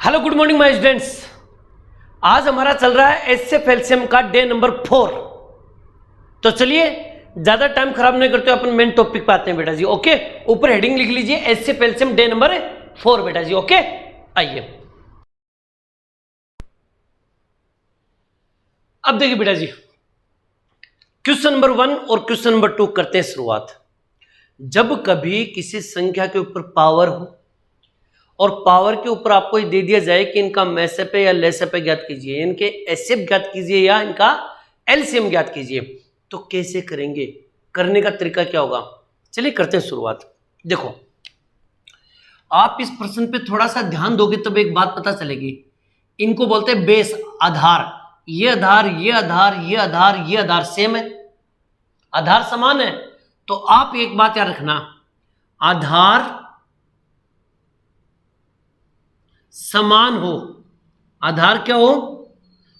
Hello good morning my students. आज हमारा चल रहा है एचसीएफ एलसीएम का डे नंबर 4। तो चलिए ज्यादा टाइम खराब नहीं करते, अपन मेन टॉपिक पे आते हैं बेटा जी। ओके, ऊपर हेडिंग लिख लीजिए एचसीएफ एलसीएम डे नंबर 4 बेटा जी। ओके, आइए अब देखिए बेटा जी, क्वेश्चन नंबर 1 और क्वेश्चन नंबर 2 करते हैं शुरुआत। जब कभी किसी संख्या के ऊपर पावर हो और पावर के ऊपर आपको ये दे दिया जाए कि इनका मैसेप या लेसेप ज्ञात कीजिए, इनके एचसीएफ ज्ञात कीजिए या इनका एलसीएम ज्ञात कीजिए, तो कैसे करेंगे, करने का तरीका क्या होगा? चलिए करते हैं शुरुआत। देखो, आप इस प्रश्न पे थोड़ा सा ध्यान दोगे तब एक बात पता चलेगी। इनको बोलते हैं बेस, आधार। ये आधार, ये आधार, ये आधार, ये आधार सेम है, आधार समान है। तो आप एक बात याद रखना, आधार समान हो, आधार क्या हो,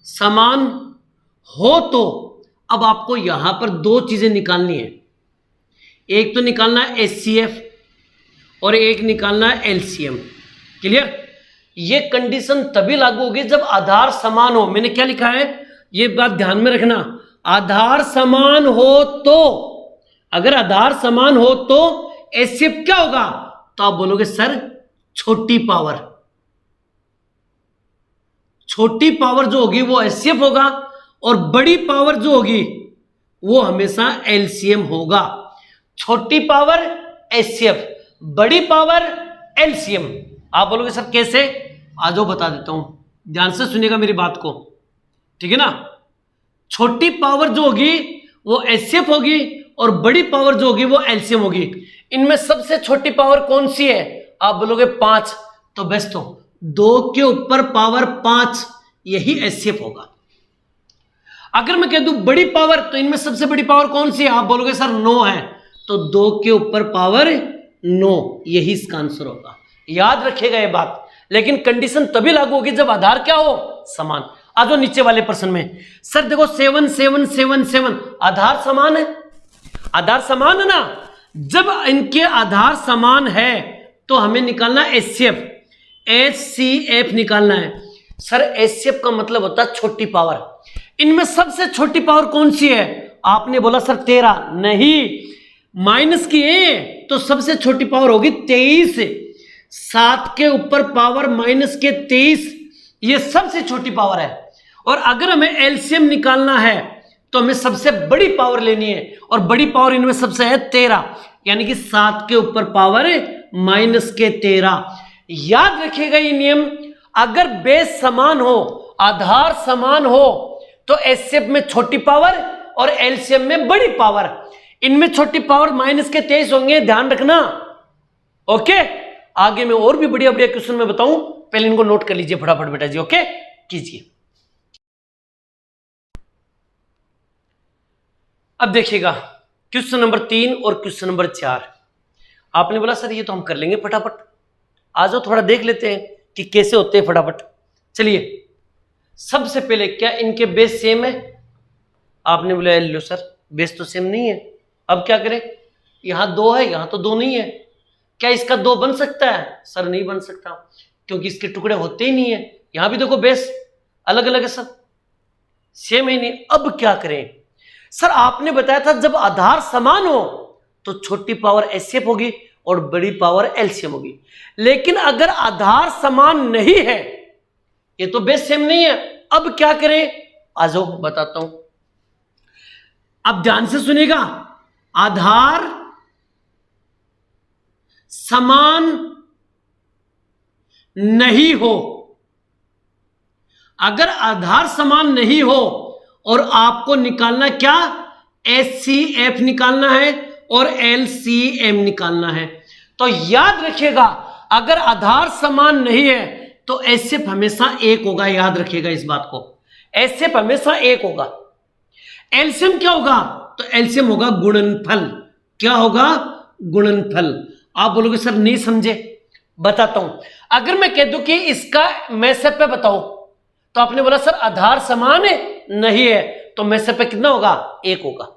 समान हो, तो अब आपको यहां पर दो चीजें निकालनी है। एक तो निकालना है एचसीएफ और एक निकालना है एलसीएम। क्लियर? ये कंडीशन तभी लागू होगी जब आधार समान हो। मैंने क्या लिखा है, ये बात ध्यान में रखना, आधार समान हो तो, अगर आधार समान हो तो एचसीएफ क्या होगा? तो आप बोलोगे सर छोटी पावर, छोटी पावर जो होगी वो एचसीएफ होगा और बड़ी पावर जो होगी वो हमेशा एलसीएम होगा। छोटी पावर एचसीएफ, बड़ी पावर एलसीएम। आप बोलोगे सर कैसे? आ जाओ बता देता हूं, ध्यान से सुनिएगा मेरी बात को, ठीक है ना। छोटी पावर जो होगी वो एचसीएफ होगी और बड़ी पावर जो होगी वो एलसीएम होगी। इनमें सबसे छोटी पावर कौन सी है? आप बोलोगे 5, तो बेस्ट हो 2 के ऊपर पावर 5, यही एचसीएफ होगा। अगर मैं कह दूं बड़ी पावर, तो इनमें सबसे बड़ी पावर कौन सी है? आप बोलोगे सर 9 है, तो 2 के ऊपर पावर 9, यही इसका आंसर होगा। याद रखिएगा ये बात, लेकिन कंडीशन तभी लागू होगी जब आधार क्या हो, समान। आ जाओ नीचे वाले प्रश्न में। सर देखो 7 7 7 7 आधार समान है, आधार समान है ना। जब इनके आधार समान है तो हमें निकालना एचसीएफ, एचसीएफ निकालना है। सर एचसीएफ का मतलब होता है छोटी पावर। इनमें सबसे छोटी पावर कौन सी है? आपने बोला सर 13, नहीं, माइनस की है तो सबसे छोटी पावर होगी 23। 7 के ऊपर पावर माइनस के 23, ये सबसे छोटी पावर है। और अगर हमें एलसीएम निकालना है तो हमें सबसे बड़ी पावर लेनी है, और बड़ी पावर इनमें सबसे है 13, यानी कि 7 के ऊपर पावर माइनस के 13। याद रखिएगा ये नियम, अगर बेस समान हो, आधार समान हो, तो एचसीएफ में छोटी पावर और एलसीएम में बड़ी पावर। इनमें छोटी पावर माइनस के 23 होंगे, ध्यान रखना। ओके, आगे मैं और भी बढ़िया बढ़िया क्वेश्चन में बताऊं, पहले इनको नोट कर लीजिए फटाफट बेटा जी। ओके, कीजिए। अब देखिएगा क्वेश्चन नंबर 3 और क्वेश्चन नंबर 4। आपने बोला सर ये तो हम कर लेंगे फटाफट, आ जाओ थोड़ा देख लेते हैं कि कैसे होते हैं फटाफट। चलिए, सबसे पहले क्या इनके बेस सेम है? आपने बोला लो सर बेस तो सेम नहीं है, अब क्या करें? यहां 2 है, यहां तो 2 नहीं है, क्या इसका 2 बन सकता है? सर नहीं बन सकता, क्योंकि इसके टुकड़े होते ही नहीं है। यहां भी देखो बेस अलग अलग है, सब सेम ही नहीं। अब क्या करें? सर आपने बताया था जब आधार समान हो तो छोटी पावर एचसीएफ होगी और बड़ी पावर एलसीएम होगी। लेकिन अगर आधार समान नहीं है, ये तो बेस सेम नहीं है, अब क्या करें? आ जाओ बताता हूं, अब ध्यान से सुनिएगा। आधार समान नहीं हो, अगर आधार समान नहीं हो और आपको निकालना क्या, एचसीएफ निकालना है और एलसीएम निकालना है, तो याद रखिएगा अगर आधार समान नहीं है तो एचसीएफ हमेशा 1 होगा। याद रखिएगा इस बात को, एचसीएफ हमेशा 1 होगा। एलसीएम क्या होगा? तो एलसीएम होगा गुणनफल। क्या होगा? गुणनफल। आप बोलोगे सर नहीं समझे, बताता हूं। अगर मैं कह दूं कि इसका मैसेप पे बताओ, तो आपने बोला सर आधार समान है, नहीं है, तो मैसेप पे कितना होगा? 1 होगा,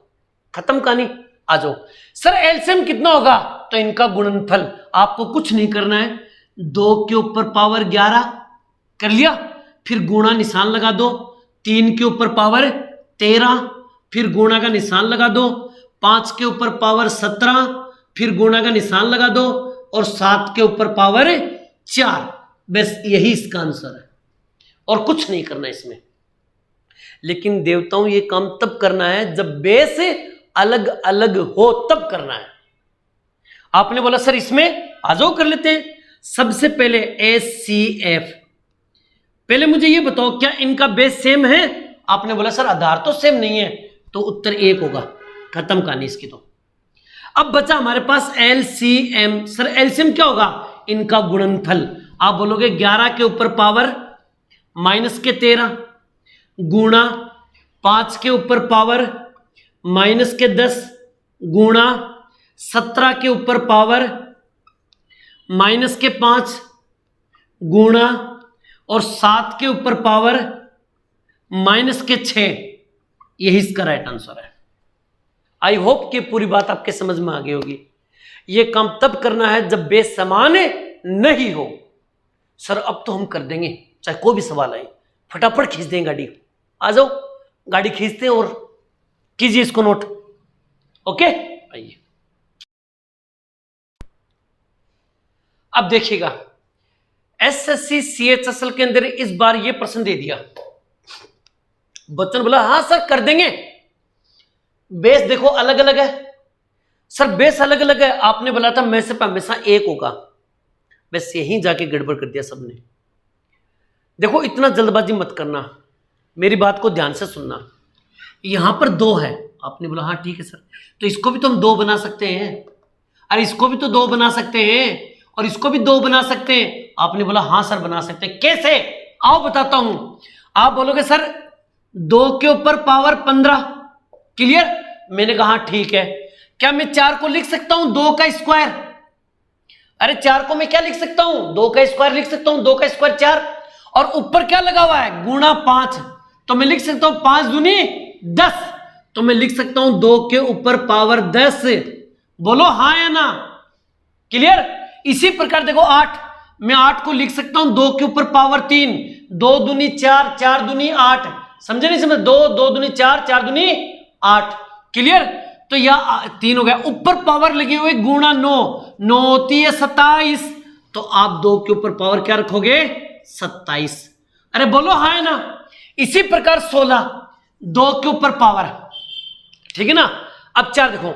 खत्म कहानी। आ जाओ सर एलसीएम कितना होगा? तो इनका गुणनफल। आपको कुछ नहीं करना है, 2 के ऊपर पावर 11 कर लिया, फिर गुणा निशान लगा दो, 3 के ऊपर पावर 13, फिर गुणा का निशान लगा दो, 5 के ऊपर पावर 17, फिर गुणा का निशान लगा दो, और 7 के ऊपर पावर 4। बस यही इसका आंसर है, और कुछ नहीं करना इसमें। लेकिन देवताओं ये काम तब करना है जब बेस अलग अलग हो, तब करना है। आपने बोला सर इसमें आ जाओ कर लेते हैं। सबसे पहले HCF, पहले मुझे ये बताओ क्या इनका बेस सेम है? आपने बोला सर आधार तो सेम नहीं है, तो उत्तर 1 होगा, खत्म कहानी इसकी। तो अब बचा हमारे पास LCM। सर LCM क्या होगा? इनका गुणनफल। आप बोलोगे 11 के ऊपर पावर माइनस के 13 गुणा 5 के ऊपर पावर माइनस के 10 गुणा 17 के ऊपर पावर माइनस के 5 गुणा और 7 के ऊपर पावर माइनस के 6। यही इसका राइट आंसर है। आई होप कि पूरी बात आपके समझ में आ गई होगी। यह काम तब करना है जब बेस समान नहीं हो। सर अब तो हम कर देंगे, चाहे कोई भी सवाल आए फटाफट खींच देंगे गाड़ी। आ जाओ गाड़ी खींचते हैं और कीजिए इसको नोट। ओके आइए अब देखिएगा, SSC CHSL के अंदर इस बार ये प्रश्न दे दिया। बच्चन बोला हाँ सर कर देंगे, बेस देखो अलग अलग है। सर बेस अलग अलग है, आपने बोला था में से हमेशा 1 होगा, बस यहीं जाके गड़बड़ कर दिया सबने। देखो इतना जल्दबाजी मत करना, मेरी बात को ध्यान से सुनना। यहां पर 2 है, आपने बोला हाँ ठीक है सर, तो इसको भी तो हम 2 बना सकते हैं। अरे इसको भी तो 2 बना सकते हैं और इसको भी 2 बना सकते हैं। आपने बोला हाँ सर बना सकते हैं। कैसे? आओ बताता हूं। आप बोलोगे सर 2 के ऊपर पावर 15, क्लियर? मैंने कहा ठीक है। क्या मैं 4 को लिख सकता हूं 2 का स्क्वायर? अरे 4 को मैं क्या लिख सकता हूं? 2 का स्क्वायर लिख सकता हूं। 2 का स्क्वायर 4, और ऊपर क्या लगा हुआ है? गुणा 5, तो मैं लिख सकता हूं 5 दूनी 10, तो मैं लिख सकता हूं 2 के ऊपर पावर 10। बोलो हाँ या ना? क्लियर? इसी प्रकार देखो 8, मैं 8 को लिख सकता हूं 2 के ऊपर पावर 3, 2 दूनी 4, 4 दूनी 8। समझे नहीं समझे? 2 2 दूनी 4, 4 दूनी 8। क्लियर? तो यह 3 हो गया। ऊपर पावर लगी हुई गुणा 9, 9 होती है 27, तो आप 2 के ऊपर पावर क्या रखोगे? 27। अरे बोलो हाँ है ना? इसी प्रकार 16, 2 के ऊपर पावर, ठीक है ना? अब 4 देखो,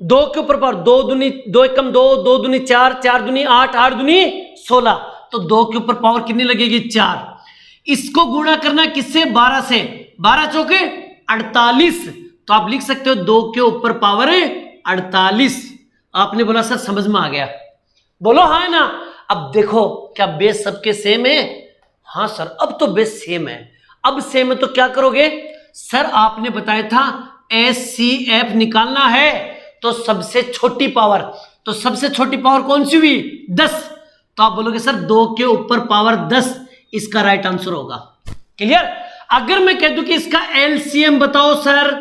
2 के ऊपर पावर 2 दूनी 2 एकम 2, 2 दूनी 4, 4 दूनी 8, 8 दूनी 16, तो 2 के ऊपर पावर कितनी लगेगी? 4। इसको गुणा करना किससे? 12 से। 12 चौके 48, तो आप लिख सकते हो 2 के ऊपर पावर 48। आपने बोला सर समझ में आ गया। बोलो हाँ है ना? अब देखो क्या बेस सबके सेम है? हाँ सर अब तो बेस सेम है। अब सेम है तो क्या करोगे? सर आपने बताया था HCF निकालना है, तो सबसे छोटी पावर, तो सबसे छोटी पावर कौन सी हुई? 10, तो आप बोलोगे सर 2 के ऊपर पावर 10 इसका राइट आंसर होगा। क्लियर? अगर मैं कह दूं कि इसका LCM बताओ सर,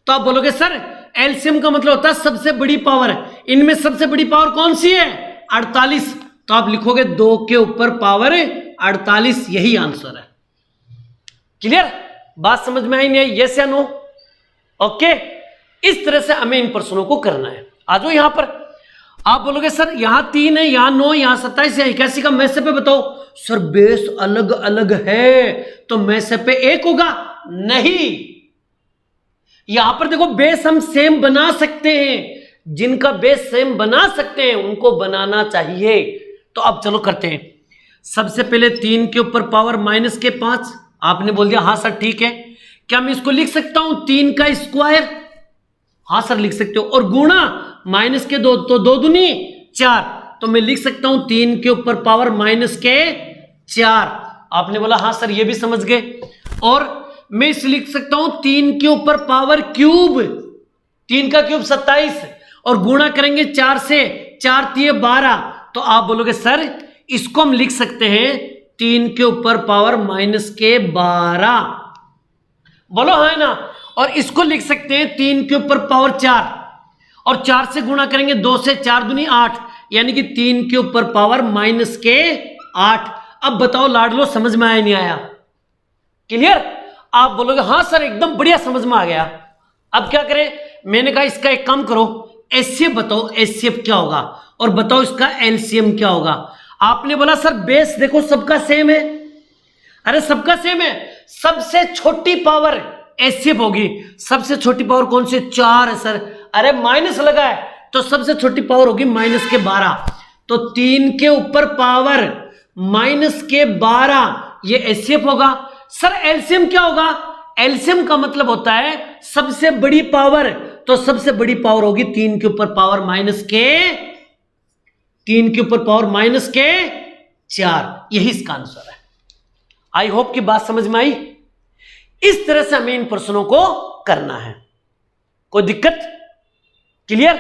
तो आप बोलोगे सर LCM का मतलब होता है सबसे बड़ी पावर। इनमें सबसे बड़ी पावर कौन सी है? 48, तो आप लिखोगे 2 के ऊपर पावर 48, यही आंसर है। क्लियर? बात समझ में आई नहीं? यस या नो? ओके, इस तरह से हमें इन प्रश्नों को करना है। आ जाओ यहां पर। आप बोलोगे सर यहां 3 है, यहां 9, यहां 27, यहां 81 का में से पे बताओ। सर बेस अलग अलग है, तो में से पे 1 होगा? नहीं, यहां पर देखो बेस हम सेम बना सकते हैं। जिनका बेस सेम बना सकते हैं उनको बनाना चाहिए। तो अब चलो करते हैं। सबसे पहले 3 के ऊपर पावर माइनस के 5, आपने बोल दिया हाँ सर ठीक है। क्या मैं इसको लिख सकता हूं 3 का स्क्वायर? हाँ सर लिख सकते हो। और गुणा माइनस के 2, तो 2 दूनी 4, तो मैं लिख सकता हूं 3 के ऊपर पावर माइनस के 4। आपने बोला हाँ सर ये भी समझ गए। और मैं इसे लिख सकता हूं 3 के ऊपर पावर क्यूब, 3 का क्यूब 27, और गुणा करेंगे 4 से, 4 3 12, तो आप बोलोगे सर इसको हम लिख सकते हैं 3 के ऊपर पावर माइनस के 12। बोलो हाँ ना? और इसको लिख सकते हैं 3 के ऊपर पावर 4, और 4 से गुणा करेंगे 2 से, 4 दूनी 8, यानी कि 3 के ऊपर पावर माइनस के 8। अब बताओ लाडलो, समझ में आया नहीं आया? क्लियर? आप बोलोगे हाँ सर एकदम बढ़िया समझ में आ गया। अब क्या करें? मैंने कहा इसका एक काम करो, एचसीएफ बताओ, एचसीएफ क्या होगा, और बताओ इसका एलसीएम क्या होगा। आपने बोला सर बेस देखो सबका सेम है। अरे सबका सेम है, सबसे छोटी पावर एचसीएफ होगी। सबसे छोटी पावर कौन सी? 4 है सर। अरे माइनस लगा है तो सबसे छोटी पावर होगी -12, तो 3 के ऊपर पावर -12 ये एचसीएफ होगा। सर एलसीएम क्या होगा? एलसीएम का मतलब होता है सबसे बड़ी पावर, तो सबसे बड़ी पावर होगी 3 के ऊपर पावर -4। यही इसका आंसर है। आई होप की बात समझ में आई। इस तरह से हमें इन प्रश्नों को करना है। कोई दिक्कत? क्लियर?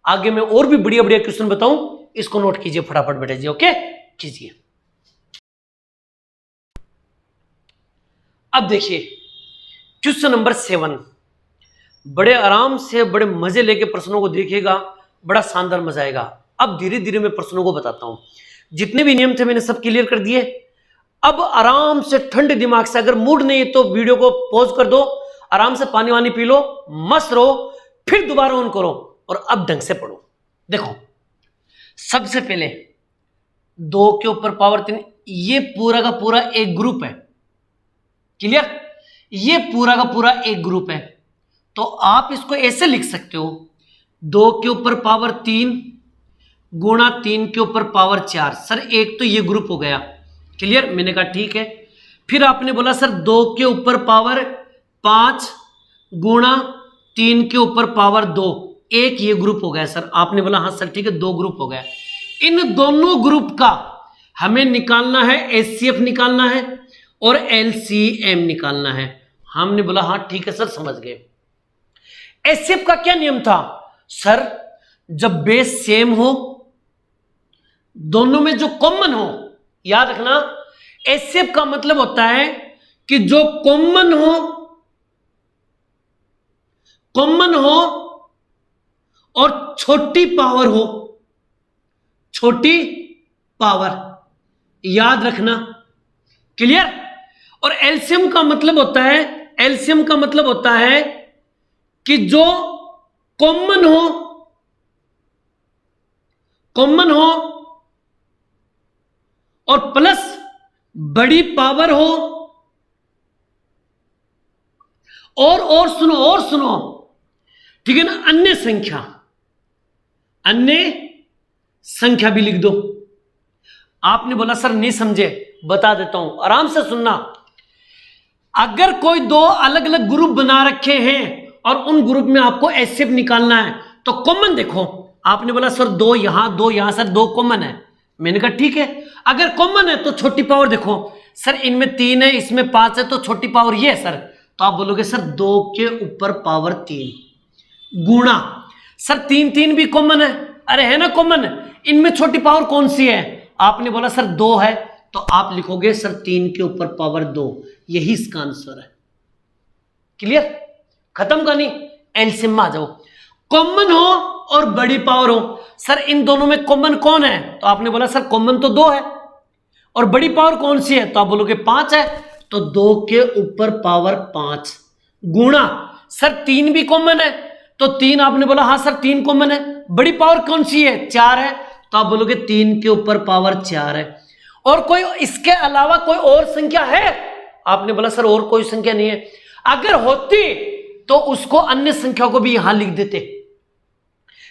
आगे मैं और भी बढ़िया बढ़िया क्वेश्चन बताऊं, इसको नोट कीजिए फटाफट बेटा जी। ओके कीजिए। अब देखिए क्वेश्चन नंबर 7, बड़े आराम से बड़े मजे लेके प्रश्नों को देखिएगा, बड़ा शानदार मजा आएगा। अब धीरे धीरे मैं प्रश्नों को बताता हूं। जितने भी नियम थे मैंने सब क्लियर कर दिए। अब आराम से ठंडे दिमाग से, अगर मूड नहीं है तो वीडियो को पॉज कर दो, आराम से पानी वानी पी लो, मस्त रहो, फिर दोबारा ऑन करो और अब ढंग से पढ़ो। देखो सबसे पहले 2 के ऊपर पावर 3, ये पूरा का पूरा एक ग्रुप है। क्लियर? ये पूरा का पूरा एक ग्रुप है, तो आप इसको ऐसे लिख सकते हो 2 के ऊपर पावर 3 गुणा 3 के ऊपर पावर 4। सर एक तो ये ग्रुप हो गया। क्लियर? मैंने कहा ठीक है। फिर आपने बोला सर 2 के ऊपर पावर 5 गुणा 3 के ऊपर पावर 2, एक ये ग्रुप हो गया। सर आपने बोला हाँ सर ठीक है, 2 ग्रुप हो गया। इन दोनों ग्रुप का हमें निकालना है, एचसीएफ निकालना है और एलसीएम निकालना है। हमने बोला हाँ ठीक है सर समझ गए। एचसीएफ का क्या नियम था? सर जब बेस सेम हो, दोनों में जो कॉमन हो, याद रखना एचसीएफ का मतलब होता है कि जो कॉमन हो और छोटी पावर हो, छोटी पावर, याद रखना। क्लियर? और एलसीएम का मतलब होता है कि जो कॉमन हो और प्लस बड़ी पावर हो, और सुनो ठीक है ना, अन्य संख्या भी लिख दो। आपने बोला सर नहीं समझे, बता देता हूं, आराम से सुनना। अगर कोई 2 अलग अलग ग्रुप बना रखे हैं और उन ग्रुप में आपको एचसीएफ निकालना है, तो कॉमन देखो। आपने बोला सर 2 यहां सर 2 कॉमन है। मैंने कहा ठीक है, अगर कॉमन है तो छोटी पावर देखो। सर इनमें 3 है, इसमें 5 है, तो छोटी पावर ये है सर। तो आप बोलोगे सर 2 के ऊपर पावर 3 गुणा, सर 3 भी कॉमन है। अरे है ना कॉमन, इनमें छोटी पावर कौन सी है? आपने बोला सर 2 है, तो आप लिखोगे सर 3 के ऊपर पावर 2। यही इसका आंसर है। क्लियर? खत्म कहानी। एलसीएम में आ जाओ। कॉमन हो और बड़ी पावर हो, सर इन दोनों में कॉमन कौन है? तो आपने बोला सर कॉमन तो 2 है, और बड़ी पावर कौन सी है? तो आप बोलोगे 5 है, तो 2 के ऊपर पावर 5 गुणा, सर 3 भी कॉमन है, तो 3 आपने बोला हाँ सर 3 कॉमन है। बड़ी पावर कौन सी है? 4 है, तो आप बोलोगे 3 के ऊपर पावर 4 है। और कोई इसके अलावा कोई और संख्या है? आपने बोला सर और कोई संख्या नहीं है। अगर होती तो उसको अन्य संख्या को भी यहां लिख देते,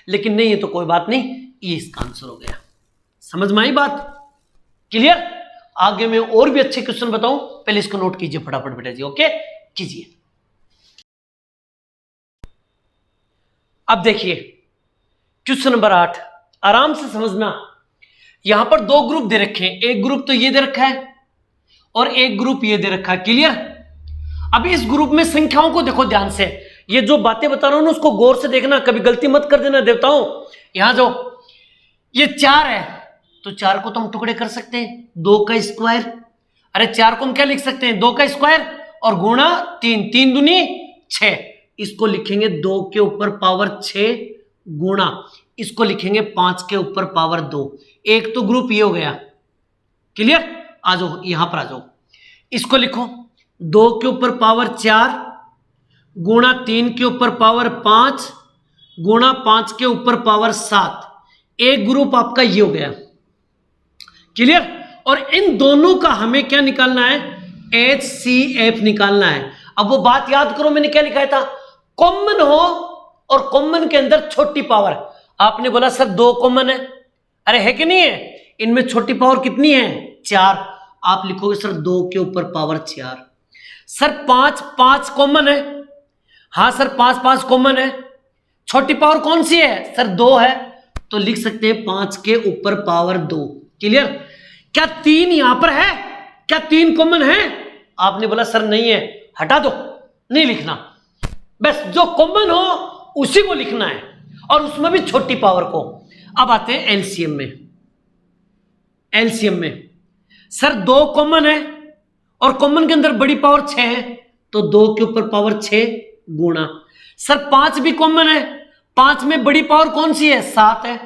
लेकिन नहीं है तो कोई बात नहीं, ये इसका आंसर हो गया। समझ में आई बात? क्लियर? आगे मैं और भी अच्छे क्वेश्चन बताऊं, पहले इसको नोट कीजिए फटाफट बेटा जी। ओके कीजिए। अब देखिए क्वेश्चन नंबर 8, आराम से समझना। यहां पर 2 ग्रुप दे रखे हैं, एक ग्रुप तो ये दे रखा है और एक ग्रुप ये दे रखा है। क्लियर? अब इस ग्रुप में संख्याओं को देखो ध्यान से, ये जो बातें बता रहा हूं ना उसको गौर से देखना, कभी गलती मत कर देना देवताओं। यहां जो ये 4 है, तो 4 को तो हम टुकड़े कर सकते हैं, 2 का स्क्वायर। अरे 4 को हम क्या लिख सकते हैं? 2 का स्क्वायर और गुणा 3, 3 दूनी 6। इसको लिखेंगे 2 के ऊपर पावर 6 गुणा, इसको लिखेंगे 5 के ऊपर पावर 2। एक तो ग्रुप ये हो गया। क्लियर? आ जाओ यहां पर आ जाओ, इसको लिखो 2 के ऊपर पावर 4 गुणा 3 के ऊपर पावर 5 गुणा 5 के ऊपर पावर 7। एक ग्रुप आपका ये हो गया, क्लियर। और इन दोनों का हमें क्या निकालना है, HCF निकालना है। अब वो बात याद करो, मैंने क्या लिखा था, कॉमन हो और कॉमन के अंदर छोटी पावर। आपने बोला सर 2 कॉमन है, अरे है कि नहीं है, इनमें छोटी पावर कितनी है 4। आप लिखोगे सर 2 के ऊपर पावर 4। सर 5 कॉमन है, हाँ सर 5 कॉमन है, छोटी पावर कौन सी है सर 2 है, तो लिख सकते हैं 5 के ऊपर पावर 2, क्लियर। क्या 3 यहां पर है, क्या 3 कॉमन है, आपने बोला सर नहीं है, हटा दो, नहीं लिखना, बस जो कॉमन हो उसी को लिखना है और उसमें भी छोटी पावर को। अब आते हैं एलसीएम में। एलसीएम में सर 2 कॉमन है और कॉमन के अंदर बड़ी पावर 6 है, तो 2 के ऊपर पावर 6 गुणा, सर 5 भी कॉमन है, 5 में बड़ी पावर कौन सी है 7 है,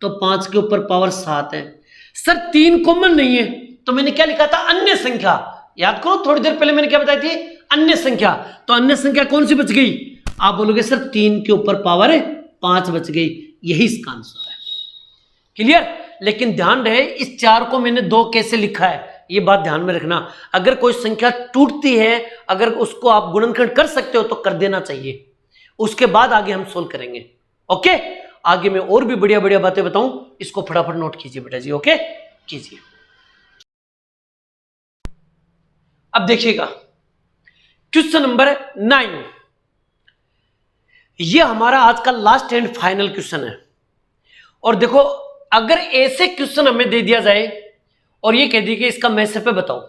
तो 5 के ऊपर पावर 7 है। सर 3 कॉमन नहीं है, तो मैंने क्या लिखा था अन्य संख्या, याद करो थोड़ी देर पहले मैंने क्या बताई थी, अन्य संख्या। तो अन्य संख्या कौन सी बच गई, आप बोलोगे सर 3 के ऊपर पावर 5 बच गई, यही इसका आंसर है, क्लियर। लेकिन ध्यान रहे इस 4 को मैंने 2 कैसे लिखा है, ये बात ध्यान में रखना। अगर कोई संख्या टूटती है, अगर उसको आप गुणनखंड कर सकते हो तो कर देना चाहिए, उसके बाद आगे हम सोल्व करेंगे। ओके, आगे मैं और भी बढ़िया बढ़िया बातें बताऊं, इसको फटाफट नोट कीजिए बेटा जी, ओके कीजिए। अब देखिएगा क्वेश्चन नंबर 9, ये हमारा आज का लास्ट एंड फाइनल क्वेश्चन है। और देखो अगर ऐसे क्वेश्चन हमें दे दिया जाए और ये कह दी कि इसका मैसेज पे बताओ,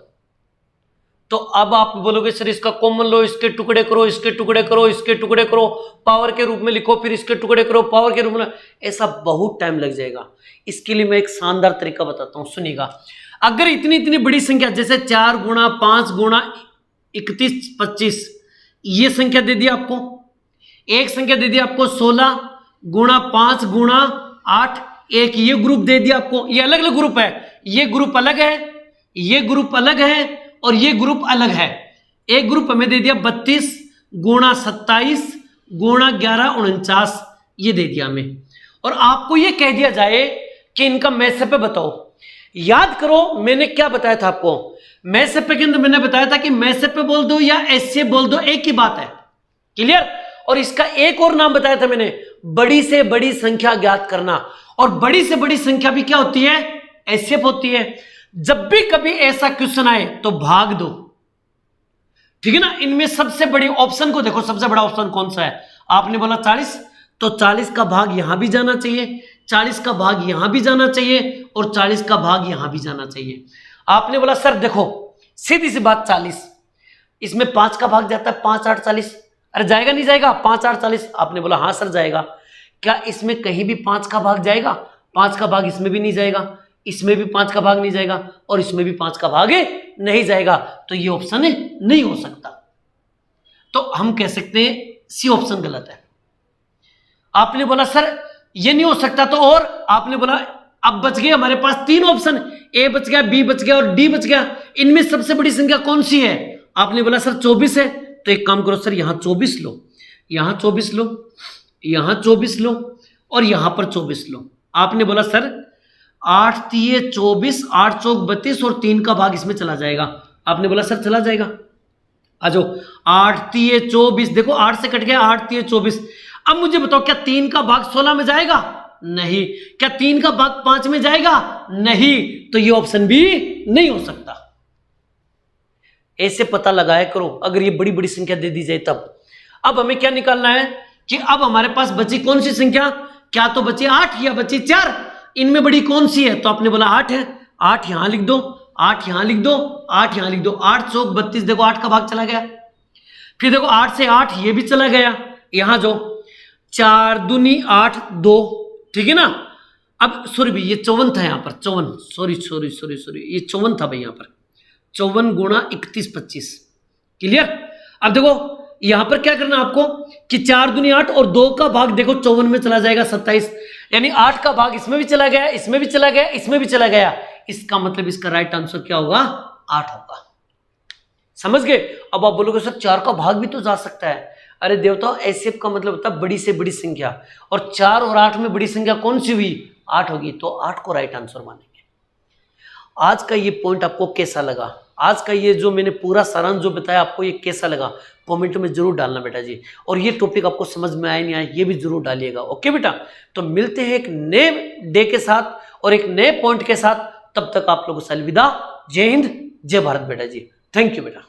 तो अब आप बोलोगे सर इसका कॉमन लो, इसके टुकड़े करो, इसके टुकड़े करो, इसके टुकड़े करो, पावर के रूप में लिखो, फिर इसके टुकड़े करो पावर के रूप में, ऐसा बहुत टाइम लग जाएगा। इसके लिए मैं एक शानदार तरीका बताता हूं, सुनिएगा। अगर इतनी इतनी बड़ी संख्या जैसे 4 गुणा 5 गुणा 31 25 ये संख्या दे दी आपको, एक संख्या दे दी आपको 16 गुणा 5 गुणा 8, एक ये ग्रुप दे दिया आपको, ये अलग अलग ग्रुप है, ये ग्रुप अलग है, ये ग्रुप अलग है और ये ग्रुप अलग है। एक ग्रुप हमें दे दिया 32 गुणा 27 गुणा 11 49, ये दे दिया हमें। और आपको ये कह दिया जाए कि इनका मैसेज पे बताओ। याद करो मैंने क्या बताया था आपको, मैसेज पे के अंदर मैंने बताया था कि मैसेज पे बोल दो या एसए बोल दो, एक ही बात है, क्लियर। और इसका एक और नाम बताया था मैंने, बड़ी से बड़ी संख्या ज्ञात करना। और बड़ी से बड़ी संख्या भी क्या होती है, एसएफ होती है। जब भी कभी ऐसा क्वेश्चन आए तो भाग दो, ठीक है ना। इनमें सबसे बड़ी ऑप्शन को देखो, सबसे बड़ा ऑप्शन कौन सा है, आपने बोला 40, तो 40 का भाग यहां भी जाना चाहिए, 40 का भाग यहां भी जाना चाहिए और 40 का भाग यहां भी जाना चाहिए। आपने बोला सर देखो सीधी सी बात 40, इसमें 5 का भाग जाता है, 5 8 40, अरे जाएगा नहीं जाएगा 5 8 40, आपने बोला हाँ सर जाएगा। क्या इसमें कहीं भी 5 का भाग जाएगा, 5 का भाग इसमें भी नहीं जाएगा, इसमें भी 5 का भाग नहीं जाएगा और इसमें भी 5 का भाग नहीं जाएगा, तो ये ऑप्शन नहीं हो सकता। तो हम कह सकते हैं सी ऑप्शन गलत है। आपने बोला सर ये नहीं हो सकता, तो और आपने बोला अब बच गए हमारे पास 3 ऑप्शन, ए बच गया, बी बच गया और डी बच गया। इनमें सबसे बड़ी संख्या कौन सी है, आपने बोला सर 24 है, तो एक काम करो सर यहां 24 लो, यहां 24 लो, यहां 24 लो और यहां पर 24 लो। आपने बोला सर 8 3 24, 8 चौक 32 और 3 का भाग इसमें चला जाएगा, आपने बोला सर चला जाएगा। आ जाओ 8 3 24, देखो 8 से कट गया, 8 3 24। अब मुझे बताओ क्या 3 का भाग 16 में जाएगा, नहीं। क्या 3 का भाग 5 में जाएगा, नहीं। तो ये ऑप्शन भी नहीं हो सकता। ऐसे पता लगाया करो अगर ये बड़ी बड़ी संख्या दे दी जाए तब। अब हमें क्या निकालना है कि अब हमारे पास बची कौन सी संख्या, क्या तो बची 8 या बची 4, इनमें बड़ी कौन सी है, तो आपने बोला 8 है, 8 यहां लिख दो, 8 यहां लिख दो, 8 यहां लिख दो, 8 चौक 32, देखो 8 का भाग चला गया। फिर देखो 8 से 8 ये भी चला गया, यहां जो 4 दूनी 8 2, ठीक है ना। अब सॉरी भाई ये 54 था यहाँ पर, 54, सॉरी सॉरी सॉरी सॉरी, ये 54 था भाई यहाँ पर, 54 गुणा 31 25, क्लियर। अब देखो यहां पर क्या करना आपको कि 4 दूनी 8 और 2 का भाग देखो 54 में चला जाएगा 27, यानी 8 का भाग इसमें भी चला गया, इसमें भी चला गया, इसमें भी चला गया, इसका मतलब इसका राइट आंसर क्या होगा? 8 होगा। समझ गए? अब आप बोलोगे सर 4 का भाग भी तो जा सकता है। अरे देवताओं, एचसीएफ का मतलब होता है बड़ी से बड़ी संख्या, और 4 और 8 में बड़ी संख्या कौन सी हुई? 8 होगी, तो 8 को राइट आंसर मानेंगे। आज का ये पॉइंट आपको कैसा लगा? आज का ये जो मैंने पूरा सारांश जो बताया आपको, ये कैसा लगा? कमेंट में जरूर डालना बेटा जी। और ये टॉपिक आपको समझ में आया नहीं आया, ये भी जरूर डालिएगा। ओके बेटा, तो मिलते हैं एक नए डे के साथ और एक नए पॉइंट के साथ। तब तक आप लोगों से अलविदा। जय हिंद, जय भारत बेटा जी। थैंक यू बेटा।